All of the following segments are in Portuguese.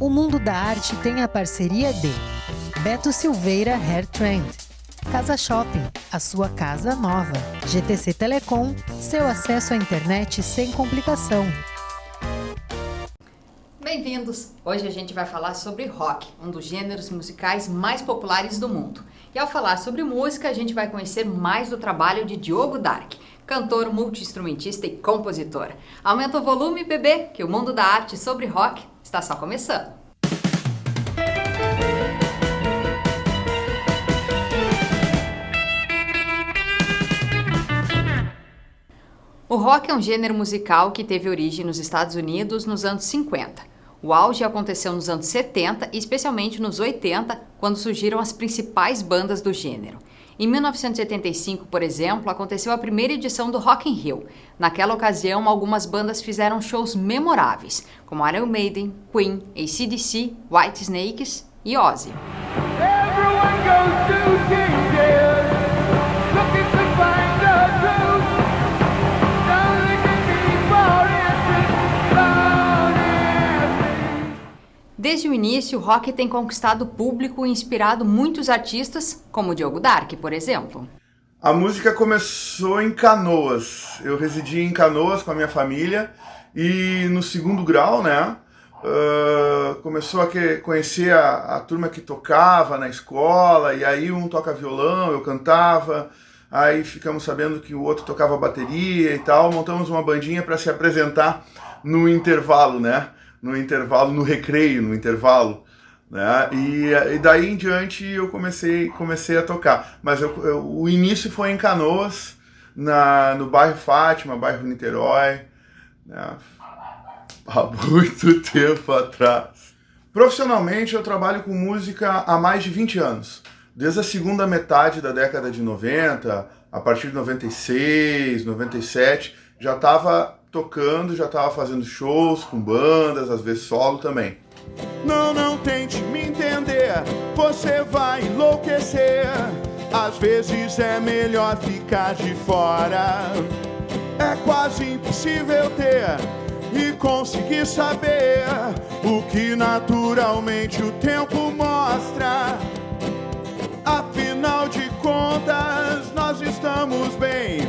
O Mundo da Arte tem a parceria de Beto Silveira Hair Trend, Casa Shopping, a sua casa nova, GTC Telecom, seu acesso à internet sem complicação. Bem-vindos! Hoje a gente vai falar sobre rock, um dos gêneros musicais mais populares do mundo. E ao falar sobre música, a gente vai conhecer mais do trabalho de Diogo Dark, cantor, multi-instrumentista e compositor. Aumenta o volume, bebê, que o mundo da arte sobre rock está só começando. O rock é um gênero musical que teve origem nos Estados Unidos nos anos 50. O auge aconteceu nos anos 70 e especialmente nos 80, quando surgiram as principais bandas do gênero. Em 1985, por exemplo, aconteceu a primeira edição do Rock in Rio. Naquela ocasião, algumas bandas fizeram shows memoráveis, como Iron Maiden, Queen, AC/DC, White Snakes e Ozzy. Desde o início, o rock tem conquistado o público e inspirado muitos artistas, como Diogo Dark, por exemplo. A música começou em Canoas. Eu residi em Canoas com a minha família e no segundo grau, começou a conhecer a turma que tocava na escola, e aí um toca violão, eu cantava, aí ficamos sabendo que o outro tocava bateria e tal, montamos uma bandinha para se apresentar no intervalo, no recreio, no intervalo, E daí em diante eu comecei a tocar. Mas o início foi em Canoas, no bairro Fátima, bairro Niterói, há muito tempo atrás. Profissionalmente eu trabalho com música há mais de 20 anos. Desde a segunda metade da década de 90, a partir de 96, 97, já estava tocando, já estava fazendo shows com bandas, às vezes solo também. Não tente me entender, você vai enlouquecer. Às vezes é melhor ficar de fora. É quase impossível ter e conseguir saber o que naturalmente o tempo mostra. Afinal de contas, nós estamos bem,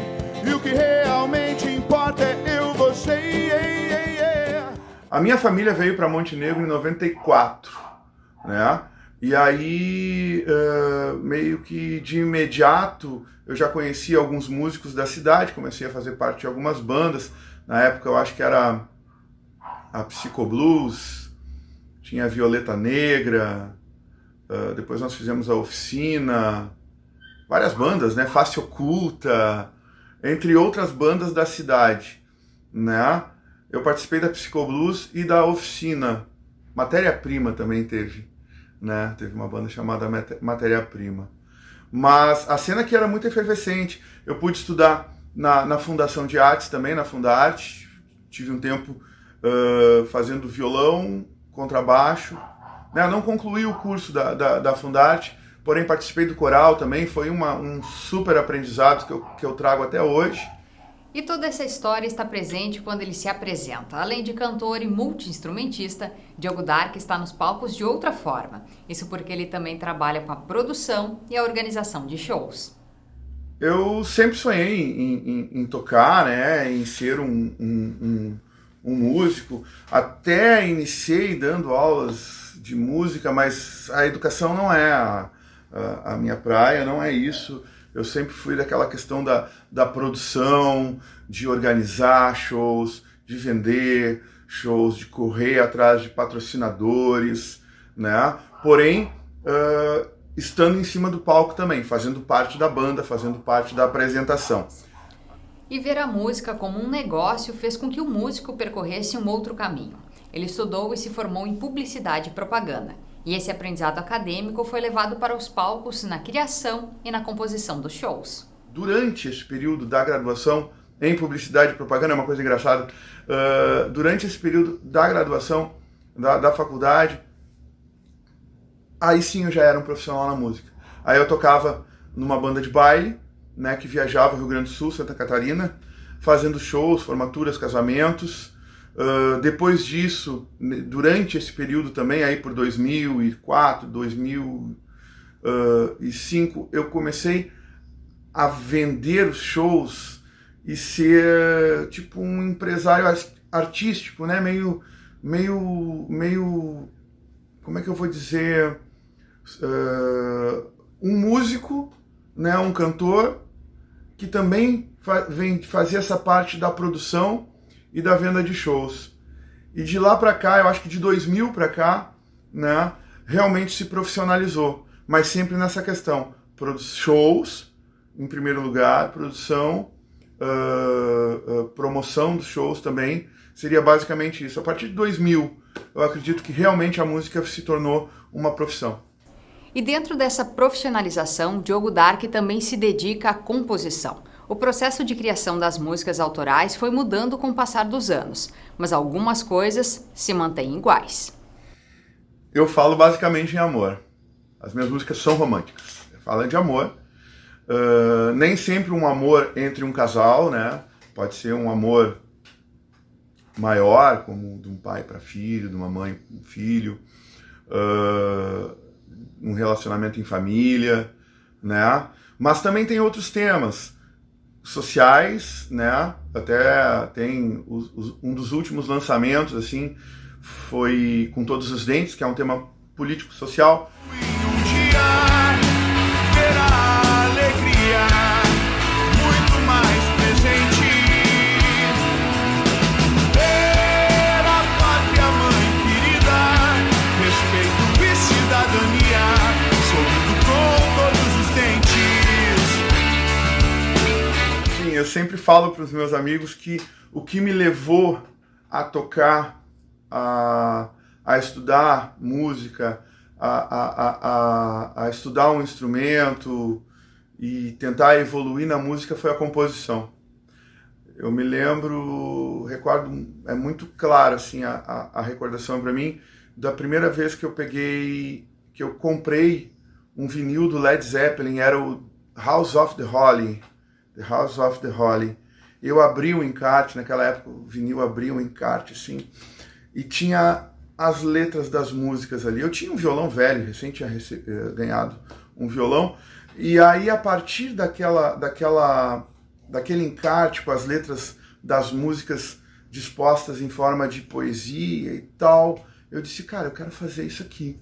e o que realmente importa é eu, você. A minha família veio para Montenegro em 94, E aí, meio que de imediato, eu já conhecia alguns músicos da cidade, comecei a fazer parte de algumas bandas. Na época eu acho que era a Psicoblues, tinha a Violeta Negra, depois nós fizemos a Oficina, várias bandas, Face Oculta, entre outras bandas da cidade, Eu participei da Psicoblues e da Oficina. Matéria-Prima também teve, Teve uma banda chamada Matéria-Prima. Mas a cena aqui era muito efervescente. Eu pude estudar na Fundação de Artes também, na Fundaarte. Tive um tempo fazendo violão, contrabaixo. Não concluí o curso da Fundaarte, porém participei do coral também. Foi um super aprendizado que eu trago até hoje. E toda essa história está presente quando ele se apresenta. Além de cantor e multi-instrumentista, Diogo Dark está nos palcos de outra forma. Isso porque ele também trabalha com a produção e a organização de shows. Eu sempre sonhei em tocar, em ser um músico. Até iniciei dando aulas de música, mas a educação não é a minha praia, não é isso. Eu sempre fui daquela questão da produção, de organizar shows, de vender shows, de correr atrás de patrocinadores, Porém, estando em cima do palco também, fazendo parte da banda, fazendo parte da apresentação. E ver a música como um negócio fez com que o músico percorresse um outro caminho. Ele estudou e se formou em publicidade e propaganda. E esse aprendizado acadêmico foi levado para os palcos na criação e na composição dos shows. Durante esse período da graduação em publicidade e propaganda, é uma coisa engraçada, durante esse período da graduação, da faculdade, aí sim eu já era um profissional na música. Aí eu tocava numa banda de baile, que viajava Rio Grande do Sul, Santa Catarina, fazendo shows, formaturas, casamentos, Depois disso, durante esse período também, aí por 2004, 2005, eu comecei a vender os shows e ser tipo um empresário artístico, né? Meio, como é que eu vou dizer? Um músico, né? Um cantor que também vem fazer essa parte da produção e da venda de shows. E de lá para cá, eu acho que de 2000 para cá, né? Realmente se profissionalizou, mas sempre nessa questão, shows em primeiro lugar, produção, promoção dos shows também, seria basicamente isso. A partir de 2000, eu acredito que realmente a música se tornou uma profissão. E dentro dessa profissionalização, Diogo Dark também se dedica à composição. O processo de criação das músicas autorais foi mudando com o passar dos anos, mas algumas coisas se mantêm iguais. Eu falo basicamente em amor. As minhas músicas são românticas. Falam de amor. Nem sempre um amor entre um casal, né? Pode ser um amor maior, como de um pai para filho, de uma mãe para um filho, um relacionamento em família, né? Mas também tem outros temas sociais, né? Até tem um dos últimos lançamentos, assim, foi Com Todos os Dentes, que é um tema político-social. Um dia terá alegria muito mais presente. Ver a pátria, mãe querida, respeito e cidadania, sorrindo com todos os dentes. Sim, eu sempre falo para os meus amigos que o que me levou a tocar, a estudar música, a estudar um instrumento e tentar evoluir na música foi a composição. Eu me lembro, recordo, é muito claro assim, a recordação para mim da primeira vez que eu comprei um vinil do Led Zeppelin, era o House of the Holy, The House of the Holy. Eu abri o encarte, naquela época o vinil abria o encarte assim, e tinha as letras das músicas ali. Eu tinha um violão velho, recém tinha ganhado um violão, e aí a partir daquele encarte com as letras das músicas dispostas em forma de poesia e tal, eu disse, cara, eu quero fazer isso aqui.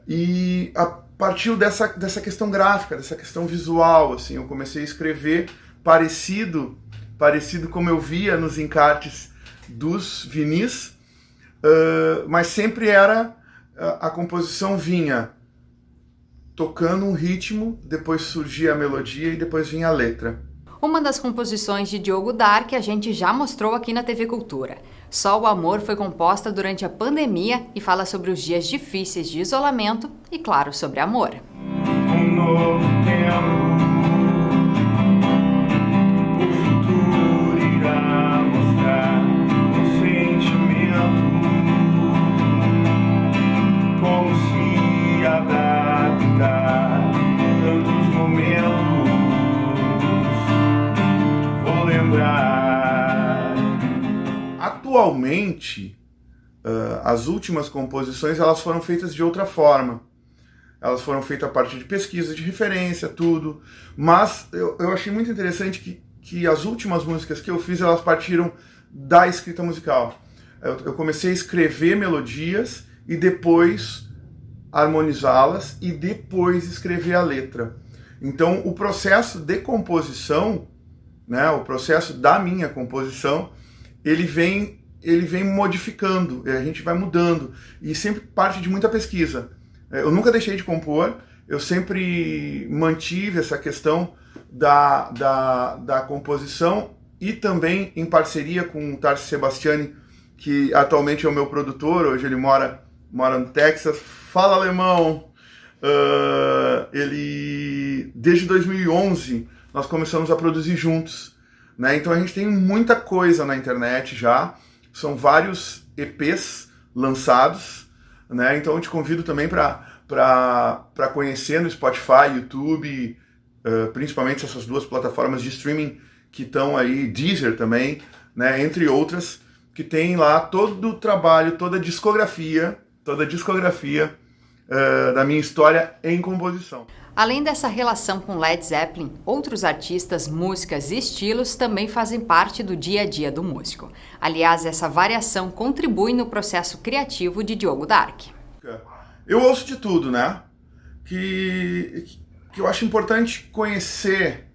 E partiu dessa questão gráfica, dessa questão visual, assim, eu comecei a escrever parecido como eu via nos encartes dos vinis, mas sempre era a composição vinha tocando um ritmo, depois surgia a melodia e depois vinha a letra. Uma das composições de Diogo Dark a gente já mostrou aqui na TV Cultura. Só o Amor foi composta durante a pandemia e fala sobre os dias difíceis de isolamento e, claro, sobre amor. Um novo tempo, o futuro irá mostrar um sentimento, como se adaptar tantos momentos, vou lembrar. Atualmente, as últimas composições elas foram feitas de outra forma. Elas foram feitas a partir de pesquisa, de referência, tudo. Mas eu achei muito interessante que as últimas músicas que eu fiz, elas partiram da escrita musical. Eu comecei a escrever melodias e depois harmonizá-las e depois escrever a letra. Então, o processo de composição, né, o processo da minha composição, ele vem modificando, a gente vai mudando e sempre parte de muita pesquisa. Eu nunca deixei de compor, eu sempre mantive essa questão da composição e também em parceria com o Tarsi Sebastiani, que atualmente é o meu produtor, hoje ele mora no Texas. Fala, alemão! Ele, desde 2011, nós começamos a produzir juntos, né? Então a gente tem muita coisa na internet já, são vários EPs lançados, né? Então eu te convido também para conhecer no Spotify, YouTube, principalmente essas duas plataformas de streaming que estão aí, Deezer também, né? Entre outras, que tem lá todo o trabalho, toda a discografia da minha história em composição. Além dessa relação com Led Zeppelin, outros artistas, músicas e estilos também fazem parte do dia a dia do músico. Aliás, essa variação contribui no processo criativo de Diogo Dark. Eu ouço de tudo, né? Que eu acho importante conhecer,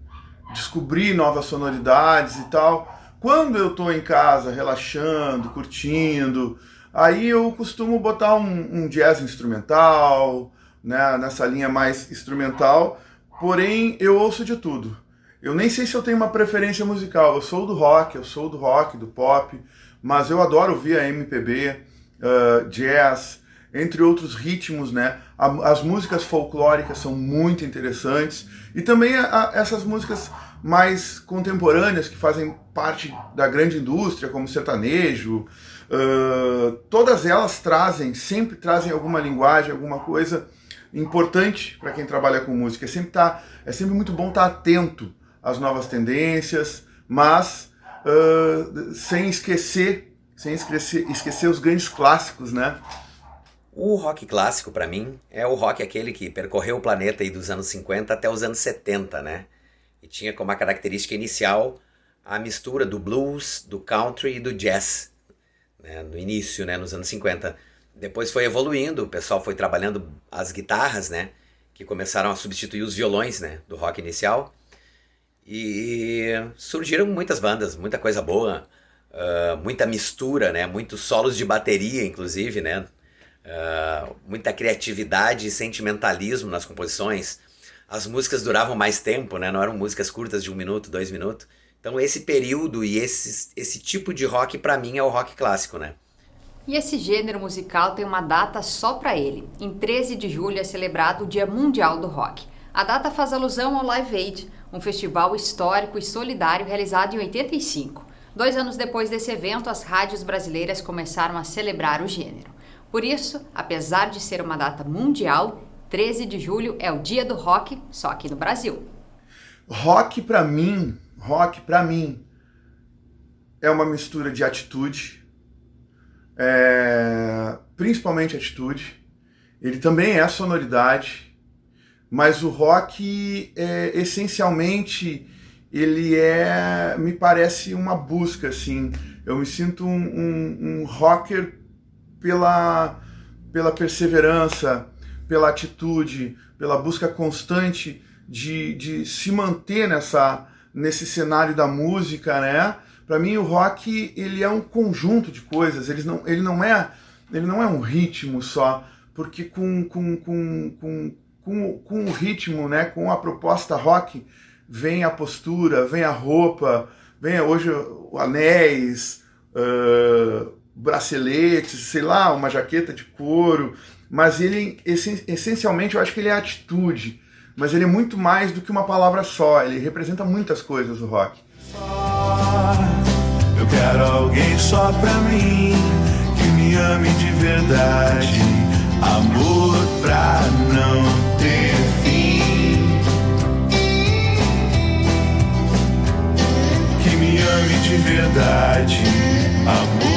descobrir novas sonoridades e tal. Quando eu tô em casa, relaxando, curtindo, aí eu costumo botar um jazz instrumental, né, nessa linha mais instrumental, porém eu ouço de tudo. Eu nem sei se eu tenho uma preferência musical, eu sou do rock, do pop, mas eu adoro ouvir a MPB, jazz, entre outros ritmos, né? As músicas folclóricas são muito interessantes, e também essas músicas mais contemporâneas que fazem parte da grande indústria, como sertanejo, todas elas sempre trazem alguma linguagem, alguma coisa importante para quem trabalha com música. É sempre muito bom estar atento às novas tendências, mas sem esquecer os grandes clássicos, né? O rock clássico, para mim, é o rock aquele que percorreu o planeta aí dos anos 50 até os anos 70, né? E tinha como característica inicial a mistura do blues, do country e do jazz, né? No início, né? Nos anos 50. Depois foi evoluindo, o pessoal foi trabalhando as guitarras, né? Que começaram a substituir os violões, né? Do rock inicial. E surgiram muitas bandas, muita coisa boa, muita mistura, né? Muitos solos de bateria, inclusive, né? Muita criatividade e sentimentalismo nas composições. As músicas duravam mais tempo, né? Não eram músicas curtas de 1 minuto, 2 minutos. Então esse período e esse tipo de rock para mim é o rock clássico, né? E esse gênero musical tem uma data só para ele. Em 13 de julho é celebrado o Dia Mundial do Rock. A data faz alusão ao Live Aid, um festival histórico e solidário realizado em 85. 2 anos depois desse evento, as rádios brasileiras começaram a celebrar o gênero. Por isso, apesar de ser uma data mundial, 13 de julho é o Dia do Rock, só aqui no Brasil. Rock pra mim é uma mistura de atitude, principalmente atitude. Ele também é sonoridade, mas o rock essencialmente ele me parece uma busca, assim. Eu me sinto um rocker pela perseverança, pela atitude, pela busca constante de se manter nesse cenário da música, né? Para mim o rock ele é um conjunto de coisas, ele não é um ritmo só, porque com o ritmo, né, com a proposta rock, vem a postura, vem a roupa, vem hoje anéis, braceletes, sei lá, uma jaqueta de couro, mas ele, essencialmente, eu acho que ele é atitude, mas ele é muito mais do que uma palavra só, ele representa muitas coisas, o rock. Eu quero alguém só pra mim, que me ame de verdade, amor pra não ter fim, que me ame de verdade, amor